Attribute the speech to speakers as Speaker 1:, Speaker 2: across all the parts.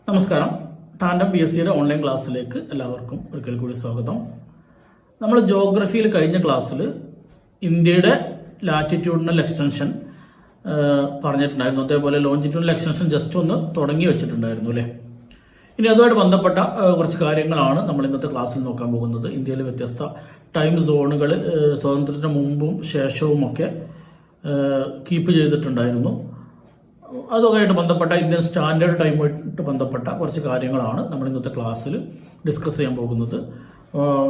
Speaker 1: നമസ്കാരം. Tandem PSCയുടെ online ക്ലാസ്സിലേക്ക് എല്ലാവർക്കും ഒരിക്കൽ കൂടി സ്വാഗതം. നമ്മൾ ജോഗ്രഫിയിൽ കഴിഞ്ഞ ക്ലാസ്സിൽ ഇന്ത്യയുടെ ലാറ്റിറ്റ്യൂഡിനൽ എക്സ്റ്റൻഷൻ പറഞ്ഞിട്ടുണ്ടായിരുന്നു. അതേപോലെ ലോഞ്ചിറ്റ്യൂഡിനൽ എക്സ്റ്റൻഷൻ ജസ്റ്റ് ഒന്ന് തുടങ്ങി വെച്ചിട്ടുണ്ടായിരുന്നു അല്ലേ. ഇനി അതുമായിട്ട് ബന്ധപ്പെട്ട കുറച്ച് കാര്യങ്ങളാണ് നമ്മൾ ഇന്നത്തെ ക്ലാസ്സിൽ നോക്കാൻ പോകുന്നത്. ഇന്ത്യയിലെ വ്യത്യസ്ത ടൈം സോണുകൾ സ്വാതന്ത്ര്യത്തിന് മുമ്പും ശേഷവും ഒക്കെ കീപ്പ് ചെയ്തിട്ടുണ്ടായിരുന്നു. അതുമായിട്ട് ബന്ധപ്പെട്ട ഇന്ത്യൻ സ്റ്റാൻഡേർഡ് ടൈമുമായിട്ട് ബന്ധപ്പെട്ട കുറച്ച് കാര്യങ്ങളാണ് നമ്മൾ ഇന്നത്തെ ക്ലാസ്സിൽ ഡിസ്കസ് ചെയ്യാൻ പോകുന്നത്.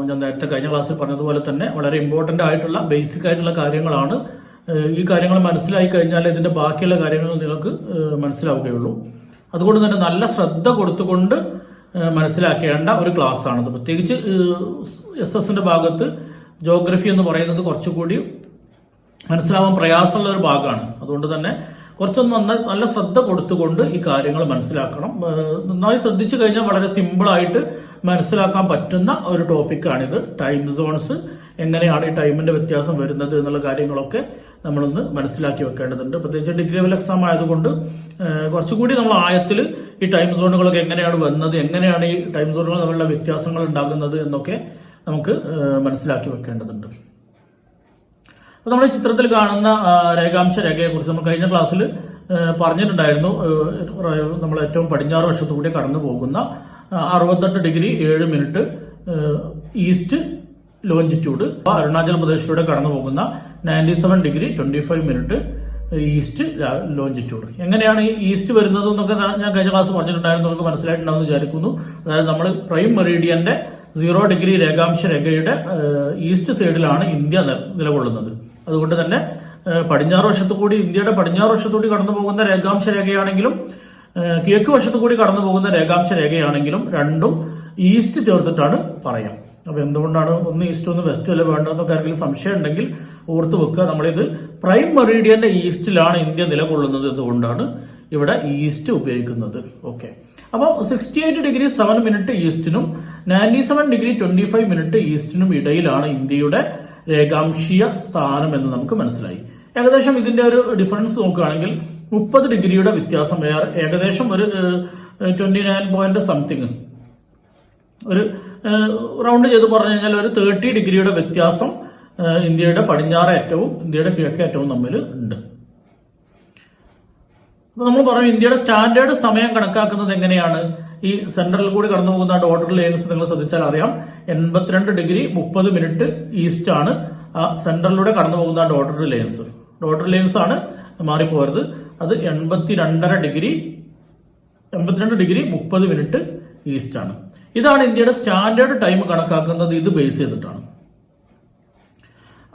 Speaker 1: ഞാൻ നേരത്തെ കഴിഞ്ഞ ക്ലാസ്സിൽ പറഞ്ഞതുപോലെ തന്നെ വളരെ ഇമ്പോർട്ടൻ്റ് ആയിട്ടുള്ള ബേസിക് ആയിട്ടുള്ള കാര്യങ്ങളാണ്. ഈ കാര്യങ്ങൾ മനസ്സിലായി കഴിഞ്ഞാൽ ഇതിൻ്റെ ബാക്കിയുള്ള കാര്യങ്ങൾ നിങ്ങൾക്ക് മനസ്സിലാവുകയുള്ളൂ. അതുകൊണ്ട് തന്നെ നല്ല ശ്രദ്ധ കൊടുത്തുകൊണ്ട് മനസ്സിലാക്കേണ്ട ഒരു ക്ലാസ് ആണത്. പ്രത്യേകിച്ച് SS ഭാഗത്ത് ജോഗ്രഫി എന്ന് പറയുന്നത് കുറച്ചുകൂടി മനസ്സിലാവാൻ പ്രയാസമുള്ള ഒരു ഭാഗമാണ്. അതുകൊണ്ട് തന്നെ കുറച്ചൊന്ന് നല്ല ശ്രദ്ധ കൊടുത്തുകൊണ്ട് ഈ കാര്യങ്ങൾ മനസ്സിലാക്കണം. നന്നായി ശ്രദ്ധിച്ചു കഴിഞ്ഞാൽ വളരെ സിമ്പിളായിട്ട് മനസ്സിലാക്കാൻ പറ്റുന്ന ഒരു ടോപ്പിക്കാണിത്. ടൈം സോൺസ്, എങ്ങനെയാണ് ഈ ടൈമിന്റെ വ്യത്യാസം വരുന്നത് എന്നുള്ള കാര്യങ്ങളൊക്കെ നമ്മളൊന്ന് മനസ്സിലാക്കി വെക്കേണ്ടതുണ്ട്. പ്രത്യേകിച്ച് ഡിഗ്രി ലെവൽ എക്സാം ആയതുകൊണ്ട് കുറച്ചുകൂടി നമ്മൾ ആയത്തിൽ ഈ ടൈം സോണുകളൊക്കെ എങ്ങനെയാണ് വന്നത്, എങ്ങനെയാണ് ഈ ടൈം സോണുകൾ തമ്മിലുള്ള വ്യത്യാസങ്ങൾ ഉണ്ടാകുന്നത് എന്നൊക്കെ നമുക്ക് മനസ്സിലാക്കി വെക്കേണ്ടതുണ്ട്. അപ്പോൾ നമ്മൾ ഈ ചിത്രത്തിൽ കാണുന്ന രേഖാംശ രേഖയെ കുറിച്ച് നമ്മൾ കഴിഞ്ഞ ക്ലാസ്സിൽ പറഞ്ഞിട്ടുണ്ടായിരുന്നു. നമ്മൾ ഏറ്റവും പടിഞ്ഞാറ് വശത്തു കൂടി കടന്നു പോകുന്ന 68 ഡിഗ്രി 7 മിനിറ്റ് ഈസ്റ്റ് ലോഞ്ചിറ്റ്യൂഡ്, അരുണാചൽ പ്രദേശിലൂടെ കടന്നു പോകുന്ന 97 ഡിഗ്രി 25 മിനിറ്റ് ഈസ്റ്റ് ലോഞ്ചിറ്റ്യൂഡ്. എങ്ങനെയാണ് ഈ ഈസ്റ്റ് വരുന്നത് എന്നൊക്കെ ഞാൻ കഴിഞ്ഞ ക്ലാസ് പറഞ്ഞിട്ടുണ്ടായിരുന്നു. നമുക്ക് മനസ്സിലായിട്ടുണ്ടാവുമെന്ന് വിചാരിക്കുന്നു. അതായത് നമ്മൾ പ്രൈം മെറീഡിയന്റെ 0 ഡിഗ്രി രേഖാംശ രേഖയുടെ ഈസ്റ്റ് സൈഡിലാണ് ഇന്ത്യ നിലകൊള്ളുന്നത്. അതുകൊണ്ട് തന്നെ പടിഞ്ഞാറ് വശത്തു കൂടി, ഇന്ത്യയുടെ പടിഞ്ഞാറ് വശത്തു കൂടി കടന്നു പോകുന്ന രേഖാംശ രേഖയാണെങ്കിലും കിഴക്ക് വശത്തു കൂടി കടന്നു പോകുന്ന രേഖാംശ രേഖയാണെങ്കിലും രണ്ടും ഈസ്റ്റ് ചേർത്തിട്ടാണ് പറയാം. അപ്പൊ എന്തുകൊണ്ടാണ് ഒന്ന് ഈസ്റ്റ് ഒന്ന് വെസ്റ്റ് അല്ല വേണ്ടതെന്നൊക്കെ ആരെങ്കിലും സംശയം ഉണ്ടെങ്കിൽ ഓർത്ത് വെക്കുക. നമ്മളിത് പ്രൈം മെറീഡിയന്റെ ഈസ്റ്റിലാണ് ഇന്ത്യ നിലകൊള്ളുന്നത് എന്തുകൊണ്ടാണ് ഇവിടെ ഈസ്റ്റ് ഉപയോഗിക്കുന്നത്. ഓക്കെ, അപ്പോൾ 68 ഡിഗ്രി 7 മിനിറ്റ് ഈസ്റ്റിനും 97 ഡിഗ്രി 25 മിനിറ്റ് ഈസ്റ്റിനും ഇടയിലാണ് ഇന്ത്യയുടെ രേഖാംശീയ സ്ഥാനം എന്ന് നമുക്ക് മനസ്സിലായി. ഏകദേശം ഇതിന്റെ ഒരു ഡിഫറൻസ് നോക്കുകയാണെങ്കിൽ 30 ഡിഗ്രിയുടെ വ്യത്യാസം, ഏകദേശം ഒരു 29 പോയിന്റ് സംതിങ്, ഒരു റൗണ്ട് ചെയ്ത് പറഞ്ഞു കഴിഞ്ഞാൽ ഒരു 30 ഡിഗ്രിയുടെ വ്യത്യാസം ഇന്ത്യയുടെ പടിഞ്ഞാറ് അറ്റവും ഇന്ത്യയുടെ കിഴക്കേ അറ്റവും തമ്മിൽ ഉണ്ട്. അപ്പൊ നമ്മൾ പറഞ്ഞു ഇന്ത്യയുടെ സ്റ്റാൻഡേർഡ് സമയം കണക്കാക്കുന്നത് എങ്ങനെയാണ്. ഈ സെൻട്രലിൽ കൂടി കടന്നു പോകുന്ന ഡോട്ടർ ലൈൻസ് നിങ്ങൾ ശ്രദ്ധിച്ചാൽ അറിയാം. 82 ഡിഗ്രി 30 മിനിറ്റ് ഈസ്റ്റ് ആണ് ആ സെൻട്രലിലൂടെ കടന്നു പോകുന്ന ഡോട്ടർ ലൈൻസ്. ഡോട്ടർ ലൈൻസ് ആണ്, മാറിപ്പോകരുത്. അത് 82 ഡിഗ്രി 30 മിനിറ്റ് ഈസ്റ്റ് ആണ്. ഇതാണ് ഇന്ത്യയുടെ സ്റ്റാൻഡേർഡ് ടൈം കണക്കാക്കുന്നത്. ഇത് ബേസ് ചെയ്തിട്ടാണ്.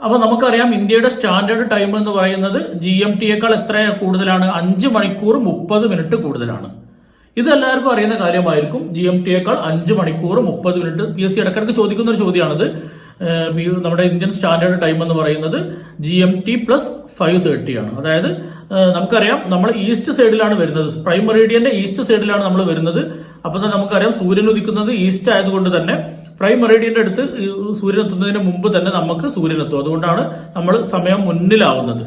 Speaker 1: അപ്പൊ നമുക്കറിയാം ഇന്ത്യയുടെ സ്റ്റാൻഡേർഡ് ടൈം എന്ന് പറയുന്നത് GMTയേക്കാൾ എത്ര കൂടുതലാണ്? 5 മണിക്കൂർ 30 മിനിറ്റ് കൂടുതലാണ്. ഇത് എല്ലാവർക്കും അറിയുന്ന കാര്യമായിരിക്കും. GMTയേക്കാൾ 5 മണിക്കൂർ 30 മിനിറ്റ്. PSC ഇടയ്ക്കിടയ്ക്ക് ചോദിക്കുന്ന ഒരു ചോദ്യമാണത്. നമ്മുടെ ഇന്ത്യൻ സ്റ്റാൻഡേർഡ് ടൈം എന്ന് പറയുന്നത് GMT പ്ലസ് 5:30 ആണ്. അതായത് നമുക്കറിയാം നമ്മൾ ഈസ്റ്റ് സൈഡിലാണ് വരുന്നത്, പ്രൈം മെറീഡിയന്റെ ഈസ്റ്റ് സൈഡിലാണ് നമ്മൾ വരുന്നത്. അപ്പൊ തന്നെ നമുക്കറിയാം സൂര്യൻ ഉദിക്കുന്നത് ഈസ്റ്റ് ആയതുകൊണ്ട് തന്നെ പ്രൈം മെറീഡിയന്റെ അടുത്ത് സൂര്യൻ എത്തുന്നതിന് മുമ്പ് തന്നെ നമുക്ക് സൂര്യൻ എത്തും. അതുകൊണ്ടാണ് നമ്മൾ സമയം മുന്നിലാവുന്നത്.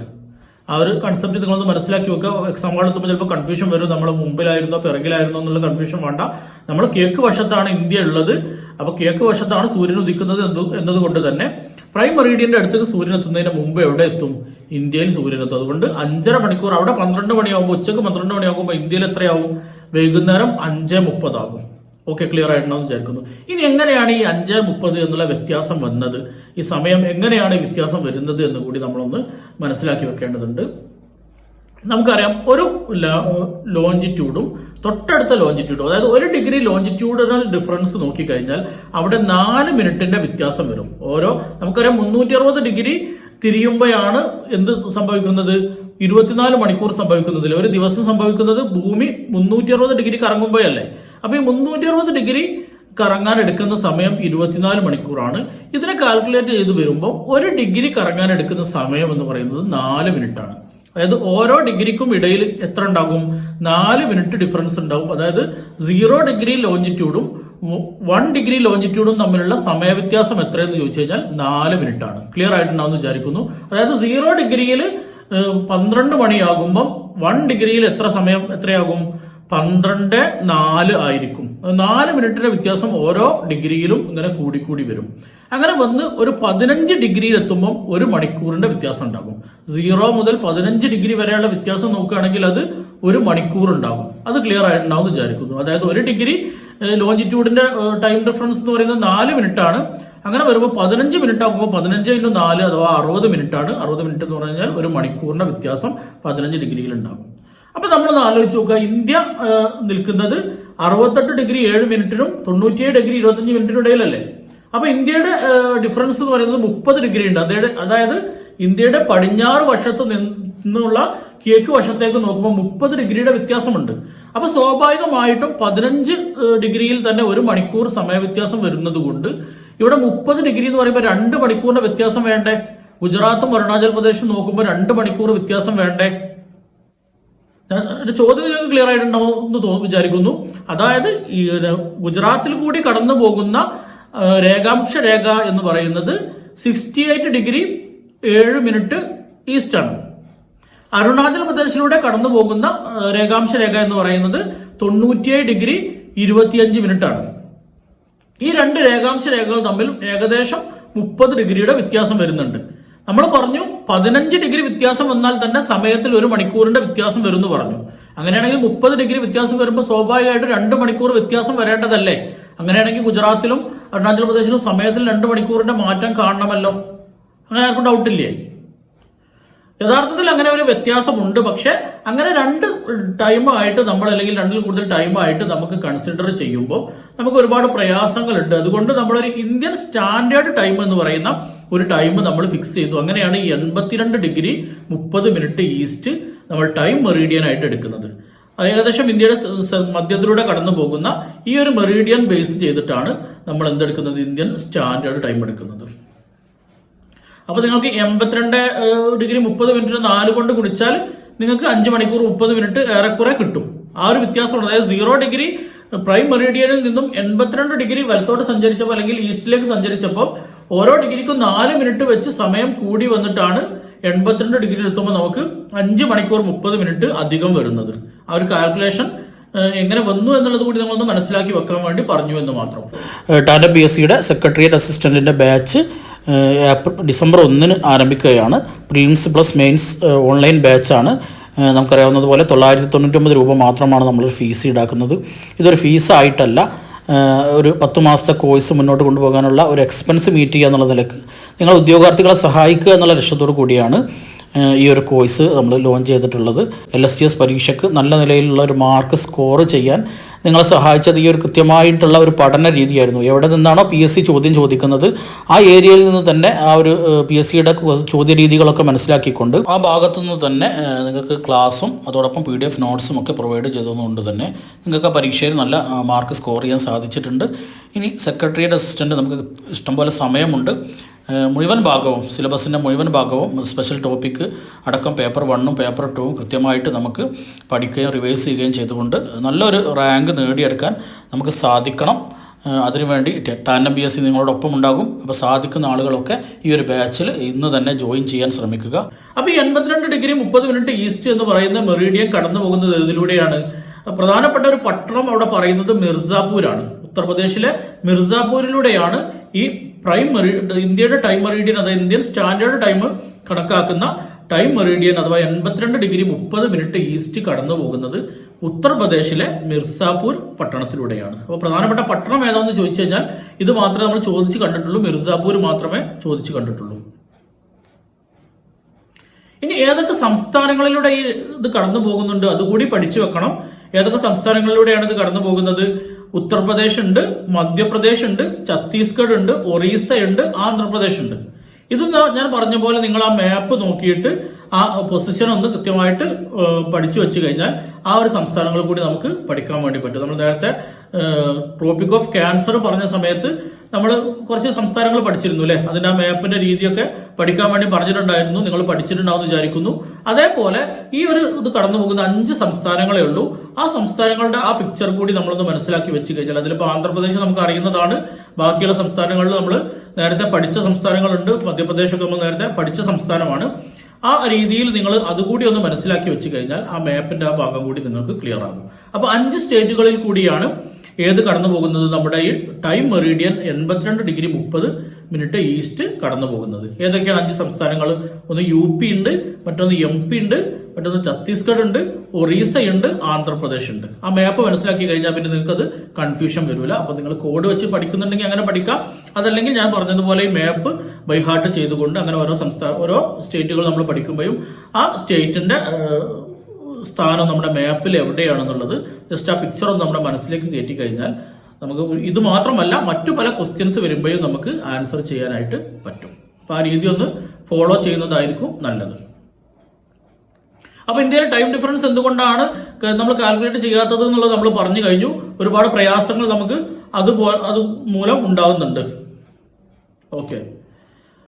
Speaker 1: ആ ഒരു കൺസെപ്റ്റ് നിങ്ങളൊന്ന് മനസ്സിലാക്കി വെക്കുക. എക്സാം എത്തുമ്പോൾ ചിലപ്പോൾ കൺഫ്യൂഷൻ വരും. നമ്മൾ മുമ്പിലായിരുന്നോ പിറകിലായിരുന്നോ എന്നുള്ള കൺഫ്യൂഷൻ വേണ്ട. നമ്മൾ കിഴക്ക് വശത്താണ് ഇന്ത്യ ഉള്ളത്. അപ്പൊ കിഴക്ക് വശത്താണ് സൂര്യൻ ഉദിക്കുന്നത് എന്നതുകൊണ്ട് തന്നെ പ്രൈം മെറീഡിയന്റെ അടുത്തേക്ക് സൂര്യൻ എത്തുന്നതിന് മുമ്പ് എവിടെ എത്തും? ഇന്ത്യയിൽ സൂര്യൻ എത്തും. അതുകൊണ്ട് 5.5 മണിക്കൂർ, അവിടെ 12 മണിയാകുമ്പോൾ, ഉച്ചക്ക് 12 മണിയാകുമ്പോൾ ഇന്ത്യയിൽ എത്രയാവും? വൈകുന്നേരം 5:30 ആകും. ഓക്കെ, ക്ലിയർ ആയിട്ടുണ്ടെന്ന് വിചാരിക്കുന്നു. ഇനി എങ്ങനെയാണ് ഈ 5:30 എന്നുള്ള വ്യത്യാസം വന്നത്? ഈ സമയം എങ്ങനെയാണ് ഈ വ്യത്യാസം വരുന്നത് എന്ന് കൂടി നമ്മളൊന്ന് മനസ്സിലാക്കി വെക്കേണ്ടതുണ്ട്. നമുക്കറിയാം ഒരു ലോഞ്ചിറ്റ്യൂഡും തൊട്ടടുത്ത ലോഞ്ചിറ്റ്യൂഡും, അതായത് 1 ഡിഗ്രി ലോഞ്ചിറ്റ്യൂഡിനൽ ഡിഫറൻസ് നോക്കിക്കഴിഞ്ഞാൽ അവിടെ 4 മിനിറ്റിന്റെ വ്യത്യാസം വരും. നമുക്കറിയാം 360 ഡിഗ്രി തിരിയുമ്പോഴാണ് എന്ത് സംഭവിക്കുന്നത്? 24 മണിക്കൂർ സംഭവിക്കുന്നതിൽ ഒരു ദിവസം സംഭവിക്കുന്നത് ഭൂമി 360 ഡിഗ്രി കറങ്ങുമ്പോഴല്ലേ. അപ്പൊ ഈ 360 ഡിഗ്രി കറങ്ങാൻ എടുക്കുന്ന സമയം 24 മണിക്കൂറാണ്. ഇതിനെ കാൽക്കുലേറ്റ് ചെയ്ത് വരുമ്പോൾ 1 ഡിഗ്രി കറങ്ങാൻ എടുക്കുന്ന സമയം എന്ന് പറയുന്നത് 4 മിനിറ്റ് ആണ്. അതായത് ഓരോ ഡിഗ്രിക്കും ഇടയിൽ എത്ര ഉണ്ടാകും? 4 മിനിറ്റ് ഡിഫറൻസ് ഉണ്ടാവും. അതായത് 0 ഡിഗ്രി ലോഞ്ചിറ്റ്യൂഡും 1 ഡിഗ്രി ലോഞ്ചിറ്റ്യൂഡും തമ്മിലുള്ള സമയവ്യത്യാസം എത്രയെന്ന് ചോദിച്ചു കഴിഞ്ഞാൽ 4 മിനിറ്റ് ആണ്. ക്ലിയർ ആയിട്ടുണ്ടാവും വിചാരിക്കുന്നു. അതായത് 0 ഡിഗ്രിയിൽ 12 മണിയാകുമ്പം 1 ഡിഗ്രിയിൽ എത്രയാകും? 12:04 ആയിരിക്കും. 4 മിനിറ്റിന്റെ വ്യത്യാസം ഓരോ ഡിഗ്രിയിലും ഇങ്ങനെ കൂടിക്കൂടി വരും. അങ്ങനെ വന്ന് ഒരു 15 ഡിഗ്രിയിൽ എത്തുമ്പോൾ 1 മണിക്കൂറിന്റെ വ്യത്യാസം ഉണ്ടാകും. 0 മുതൽ 15 ഡിഗ്രി വരെയുള്ള വ്യത്യാസം നോക്കുകയാണെങ്കിൽ അത് 1 മണിക്കൂർ ഉണ്ടാകും. അത് ക്ലിയർ ആയിട്ടുണ്ടാവും എന്ന് വിചാരിക്കുന്നു. അതായത് 1 ഡിഗ്രി ലോഞ്ചിറ്റ്യൂഡിന്റെ ടൈം ഡിഫറൻസ് എന്ന് പറയുന്നത് 4 മിനിറ്റ് ആണ്. അങ്ങനെ വരുമ്പോൾ 15 മിനിറ്റ് ആകുമ്പോൾ 15x4 അഥവാ 60 മിനിറ്റ് ആണ്. 60 മിനിറ്റ് എന്ന് പറഞ്ഞാൽ 1 മണിക്കൂറിന്റെ വ്യത്യാസം 15 ഡിഗ്രിയിൽ ഉണ്ടാകും. അപ്പൊ നമ്മളൊന്ന് ആലോചിച്ച് നോക്കുക, ഇന്ത്യ നിൽക്കുന്നത് 68 ഡിഗ്രി 7 മിനിറ്റിനും 97 ഡിഗ്രി 25 മിനിറ്റിനും ഇടയിലല്ലേ. അപ്പൊ ഇന്ത്യയുടെ ഡിഫറൻസ് എന്ന് പറയുന്നത് 30 ഡിഗ്രി ഉണ്ട്. അതായത് ഇന്ത്യയുടെ പടിഞ്ഞാറ് വശത്ത് നിന്നുള്ള കിഴക്ക് വശത്തേക്ക് നോക്കുമ്പോൾ 30 ഡിഗ്രിയുടെ വ്യത്യാസമുണ്ട്. അപ്പൊ സ്വാഭാവികമായിട്ടും 15 ഡിഗ്രിയിൽ തന്നെ 1 മണിക്കൂർ സമയ വ്യത്യാസം വരുന്നത് കൊണ്ട് ഇവിടെ 30 ഡിഗ്രി എന്ന് പറയുമ്പോൾ 2 മണിക്കൂറിന്റെ വ്യത്യാസം വേണ്ടേ? ഗുജറാത്തും അരുണാചൽ പ്രദേശും നോക്കുമ്പോൾ 2 മണിക്കൂർ വ്യത്യാസം വേണ്ടേ? ചോദ്യം നിങ്ങൾക്ക് ക്ലിയർ ആയിട്ടുണ്ടാവും എന്ന് വിചാരിക്കുന്നു. അതായത് ഈ ഗുജറാത്തിൽ കൂടി കടന്നു പോകുന്ന രേഖാംശ രേഖ എന്ന് പറയുന്നത് 68 ഡിഗ്രി 7 മിനിറ്റ് ഈസ്റ്റ് ആണ്. അരുണാചൽ പ്രദേശിലൂടെ കടന്നു പോകുന്ന രേഖാംശ രേഖ എന്ന് പറയുന്നത് 97 ഡിഗ്രി 25 മിനിറ്റ് ആണ്. ഈ 2 രേഖാംശ രേഖകൾ തമ്മിൽ ഏകദേശം 30 ഡിഗ്രിയുടെ വ്യത്യാസം വരുന്നുണ്ട്. നമ്മൾ പറഞ്ഞു 15 ഡിഗ്രി വ്യത്യാസം വന്നാൽ തന്നെ സമയത്തിൽ 1 മണിക്കൂറിന്റെ വ്യത്യാസം വരും എന്ന് പറഞ്ഞു. അങ്ങനെയാണെങ്കിൽ 30 ഡിഗ്രി വ്യത്യാസം വരുമ്പോൾ സ്വാഭാവികമായിട്ട് 2 മണിക്കൂർ വ്യത്യാസം വരേണ്ടതല്ലേ? അങ്ങനെയാണെങ്കിൽ ഗുജറാത്തിലും അരുണാചൽ പ്രദേശിലും സമയത്തിൽ 2 മണിക്കൂറിന്റെ മാറ്റം കാണണമല്ലോ. അങ്ങനെ ആർക്കും ഡൗട്ടില്ലേ? യഥാർത്ഥത്തിൽ അങ്ങനെ ഒരു വ്യത്യാസമുണ്ട്. പക്ഷെ അങ്ങനെ 2 ടൈമായിട്ട് നമ്മൾ അല്ലെങ്കിൽ 2ൽ കൂടുതൽ ടൈമായിട്ട് നമുക്ക് കൺസിഡർ ചെയ്യുമ്പോൾ നമുക്ക് ഒരുപാട് പ്രയാസങ്ങളുണ്ട്. അതുകൊണ്ട് നമ്മളൊരു ഇന്ത്യൻ സ്റ്റാൻഡേർഡ് ടൈം എന്ന് പറയുന്ന ഒരു ടൈം നമ്മൾ ഫിക്സ് ചെയ്തു. അങ്ങനെയാണ് 82 ഡിഗ്രി 30 മിനിറ്റ് ഈസ്റ്റ് നമ്മൾ ടൈം മെറീഡിയൻ ആയിട്ട് എടുക്കുന്നത്. ഏകദേശം ഇന്ത്യയുടെ മധ്യത്തിലൂടെ കടന്നു പോകുന്ന ഈ ഒരു മെറീഡിയൻ ബേസ് ചെയ്തിട്ടാണ് നമ്മൾ എന്തെടുക്കുന്നത്? ഇന്ത്യൻ സ്റ്റാൻഡേർഡ് ടൈം എടുക്കുന്നത്. അപ്പൊ നിങ്ങൾക്ക് 82 ഡിഗ്രി 30 മിനിറ്റ് 4 കൊണ്ട് ഗുണിച്ചാൽ നിങ്ങൾക്ക് 5 മണിക്കൂർ 30 മിനിറ്റ് ഏറെക്കുറെ കിട്ടും. ആ ഒരു വ്യത്യാസമാണ്. അതായത് 0 ഡിഗ്രി പ്രൈം മെറീഡിയനിൽ നിന്നും 82 ഡിഗ്രി വലത്തോട്ട് സഞ്ചരിച്ചപ്പോൾ അല്ലെങ്കിൽ ഈസ്റ്റിലേക്ക് സഞ്ചരിച്ചപ്പോൾ ഓരോ ഡിഗ്രിക്കും 4 മിനിറ്റ് വെച്ച് സമയം കൂടി വന്നിട്ടാണ് 82 ഡിഗ്രി എത്തുമ്പോൾ നമുക്ക് 5 മണിക്കൂർ 30 മിനിറ്റ് അധികം വരുന്നത്. ആ ഒരു കാൽക്കുലേഷൻ എങ്ങനെ വന്നു എന്നുള്ളത് കൂടി നമ്മളൊന്ന് മനസ്സിലാക്കി വെക്കാൻ വേണ്ടി പറഞ്ഞു എന്ന് മാത്രം. ടാൻഡം PSCയുടെ സെക്രട്ടേറിയറ്റ് അസിസ്റ്റന്റിന്റെ ബാച്ച് ഡിസംബർ 1 ആരംഭിക്കുകയാണ്. പ്രിലിംസ് പ്ലസ് മെയിൻസ് ഓൺലൈൻ ബാച്ചാണ്. നമുക്കറിയാവുന്നതുപോലെ 999 രൂപ മാത്രമാണ് നമ്മൾ ഫീസ് ഈടാക്കുന്നത്. ഇതൊരു ഫീസായിട്ടല്ല, ഒരു 10 മാസത്തെ കോഴ്സ് മുന്നോട്ട് കൊണ്ടുപോകാനുള്ള ഒരു എക്സ്പെൻസ് മീറ്റ് ചെയ്യുക എന്നുള്ള നിലക്ക് നിങ്ങൾ ഉദ്യോഗാർത്ഥികളെ സഹായിക്കുക എന്നുള്ള ലക്ഷ്യത്തോടു കൂടിയാണ് ഈ ഒരു കോഴ്സ് നമ്മൾ ലോഞ്ച് ചെയ്തിട്ടുള്ളത്. LSTS പരീക്ഷയ്ക്ക് നല്ല നിലയിലുള്ള ഒരു മാർക്ക് സ്കോർ ചെയ്യാൻ നിങ്ങളെ സഹായിച്ചത് ഈ ഒരു കൃത്യമായിട്ടുള്ള ഒരു പഠന രീതിയായിരുന്നു. എവിടെ നിന്നാണോ PSC ചോദ്യം ചോദിക്കുന്നത് ആ ഏരിയയിൽ നിന്ന് തന്നെ ആ ഒരു PSCയുടെ ചോദ്യ രീതികളൊക്കെ മനസ്സിലാക്കിക്കൊണ്ട് ആ ഭാഗത്തു നിന്ന് തന്നെ നിങ്ങൾക്ക് ക്ലാസ്സും അതോടൊപ്പം PDF നോട്ട്സും ഒക്കെ പ്രൊവൈഡ് ചെയ്തതുകൊണ്ട് തന്നെ നിങ്ങൾക്ക് ആ പരീക്ഷയിൽ നല്ല മാർക്ക് സ്കോർ ചെയ്യാൻ സാധിച്ചിട്ടുണ്ട്. ഇനി സെക്രട്ടേറിയറ്റ് അസിസ്റ്റൻ്റ് നമുക്ക് ഇഷ്ടംപോലെ സമയമുണ്ട്. മുഴുവൻ ഭാഗവും സിലബസിൻ്റെ മുഴുവൻ ഭാഗവും സ്പെഷ്യൽ ടോപ്പിക്ക് അടക്കം പേപ്പർ 1ഉം പേപ്പർ 2ഉം കൃത്യമായിട്ട് നമുക്ക് പഠിക്കുകയും റിവൈസ് ചെയ്യുകയും ചെയ്തുകൊണ്ട് നല്ലൊരു റാങ്ക് നേടിയെടുക്കാൻ നമുക്ക് സാധിക്കണം. അതിനുവേണ്ടി ടാൻഡം PSC നിങ്ങളോടൊപ്പം ഉണ്ടാകും. അപ്പോൾ സാധിക്കുന്ന ആളുകളൊക്കെ ഈ ഒരു ബാച്ചിൽ ഇന്ന് തന്നെ ജോയിൻ ചെയ്യാൻ ശ്രമിക്കുക. അപ്പോൾ 82 ഡിഗ്രി 30 മിനിറ്റ് ഈസ്റ്റ് എന്ന് പറയുന്ന മെറീഡിയൻ കടന്നു പോകുന്നത് ഇതിലൂടെയാണ്. പ്രധാനപ്പെട്ട ഒരു പട്ടണം അവിടെ പറയുന്നത് മിർസാപൂരാണ്. ഉത്തർപ്രദേശിലെ മിർസാപൂരിലൂടെയാണ് ഈ ഇന്ത്യയുടെ ടൈം മെറീഡിയൻ അതായത് ഇന്ത്യൻ സ്റ്റാൻഡേർഡ് ടൈം കണക്കാക്കുന്ന ടൈം മെറീഡിയൻ അഥവാ 82 ഡിഗ്രി 30 മിനിറ്റ് ഈസ്റ്റ് കടന്നു പോകുന്നത് ഉത്തർപ്രദേശിലെ മിർസാപൂർ പട്ടണത്തിലൂടെയാണ്. അപ്പോൾ പ്രധാനപ്പെട്ട പട്ടണം ഏതാണെന്ന് ചോദിച്ചു കഴിഞ്ഞാൽ ഇത് മാത്രമേ നമ്മൾ ചോദിച്ച് കണ്ടിട്ടുള്ളൂ. മിർസാപൂർ മാത്രമേ ചോദിച്ച് കണ്ടിട്ടുള്ളൂ. ഇനി ഏതൊക്കെ സംസ്ഥാനങ്ങളിലൂടെ ഈ ഇത് കടന്നു പോകുന്നുണ്ട് അതുകൂടി പഠിച്ചു വെക്കണം. ഏതൊക്കെ സംസ്ഥാനങ്ങളിലൂടെയാണ് ഇത് കടന്നു പോകുന്നത്? ഉത്തർപ്രദേശ് ഉണ്ട്, മധ്യപ്രദേശ് ഉണ്ട്, ഛത്തീസ്ഗഡ് ഉണ്ട്, ഒറീസ ഉണ്ട്, ആന്ധ്രാപ്രദേശ് ഉണ്ട്. ഇത് ഞാൻ പറഞ്ഞ പോലെ നിങ്ങൾ ആ മാപ്പ് നോക്കിയിട്ട് ആ പൊസിഷൻ ഒന്ന് കൃത്യമായിട്ട് പഠിച്ചു വെച്ച് കഴിഞ്ഞാൽ ആ ഒരു സംസ്ഥാനങ്ങൾ കൂടി നമുക്ക് പഠിക്കാൻ വേണ്ടി പറ്റും. നമ്മൾ നേരത്തെ ട്രോപ്പിക് ഓഫ് ക്യാൻസർ പറഞ്ഞ സമയത്ത് നമ്മൾ കുറച്ച് സംസ്ഥാനങ്ങൾ പഠിച്ചിരുന്നു അല്ലേ? അതിന്റെ ആ മാപ്പിന്റെ രീതിയൊക്കെ പഠിക്കാൻ വേണ്ടി പറഞ്ഞിട്ടുണ്ടായിരുന്നു. നിങ്ങൾ പഠിച്ചിട്ടുണ്ടാവും വിചാരിക്കുന്നു. അതേപോലെ ഈ ഒരു ഇത് കടന്നു പോകുന്ന 5 സംസ്ഥാനങ്ങളേ ഉള്ളൂ. ആ സംസ്ഥാനങ്ങളുടെ ആ പിക്ചർ കൂടി നമ്മളൊന്ന് മനസ്സിലാക്കി വെച്ച് കഴിഞ്ഞാൽ അതിലിപ്പോൾ ആന്ധ്രാപ്രദേശ് നമുക്ക് അറിയുന്നതാണ്. ബാക്കിയുള്ള സംസ്ഥാനങ്ങളിൽ നമ്മൾ നേരത്തെ പഠിച്ച സംസ്ഥാനങ്ങളുണ്ട്. മധ്യപ്രദേശൊക്കെ നമ്മൾ നേരത്തെ പഠിച്ച സംസ്ഥാനമാണ്. ആ രീതിയിൽ നിങ്ങൾ അതുകൂടി ഒന്ന് മനസ്സിലാക്കി വെച്ച് കഴിഞ്ഞാൽ ആ മാപ്പിന്റെ ആ ഭാഗം കൂടി നിങ്ങൾക്ക് ക്ലിയർ ആകും. അപ്പൊ 5 സ്റ്റേറ്റുകളിൽ കൂടിയാണ് ഏത് കടന്നു പോകുന്നത്? നമ്മുടെ ഈ ടൈം മെറീഡിയൻ 82°30' ഈസ്റ്റ് കടന്നു പോകുന്നത്. ഏതൊക്കെയാണ് 5 സംസ്ഥാനങ്ങൾ? ഒന്ന് UP ഉണ്ട്, മറ്റൊന്ന് MP ഉണ്ട്, മറ്റൊന്ന് ഛത്തീസ്ഗഡ് ഉണ്ട്, ഒറീസ ഉണ്ട്, ആന്ധ്രാപ്രദേശ് ഉണ്ട്. ആ മാപ്പ് മനസ്സിലാക്കി കഴിഞ്ഞാൽ പിന്നെ നിങ്ങൾക്ക് അത് കൺഫ്യൂഷൻ വരില്ല. അപ്പൊ നിങ്ങൾ കോഡ് വെച്ച് പഠിക്കുന്നുണ്ടെങ്കിൽ അങ്ങനെ പഠിക്കാം. അതല്ലെങ്കിൽ ഞാൻ പറഞ്ഞതുപോലെ ഈ മാപ്പ് ബൈഹാർട്ട് ചെയ്തുകൊണ്ട് അങ്ങനെ ഓരോ സ്റ്റേറ്റുകൾ നമ്മൾ പഠിക്കുമ്പോഴും ആ സ്റ്റേറ്റിന്റെ സ്ഥാനം നമ്മുടെ മാപ്പിൽ എവിടെയാണെന്നുള്ളത് ജസ്റ്റ് ആ പിക്ചർ ഒന്ന് നമ്മുടെ മനസ്സിലേക്ക് കയറ്റി കഴിഞ്ഞാൽ നമുക്ക് ഇത് മാത്രമല്ല മറ്റു പല ക്വസ്റ്റ്യൻസ് വരുമ്പോഴും നമുക്ക് ആൻസർ ചെയ്യാനായിട്ട് പറ്റും. അപ്പൊ ആ രീതി ഒന്ന് ഫോളോ ചെയ്യുന്നതായിരിക്കും നല്ലത്. അപ്പൊ ഇന്ത്യയിലെ ടൈം ഡിഫറൻസ് എന്തുകൊണ്ടാണ് നമ്മൾ കാൽക്കുലേറ്റ് ചെയ്യാത്തത് എന്നുള്ളത് നമ്മൾ പറഞ്ഞു കഴിഞ്ഞു. ഒരുപാട് പ്രയാസങ്ങൾ നമുക്ക് അത് മൂലം ഉണ്ടാകുന്നുണ്ട്. ഓക്കെ.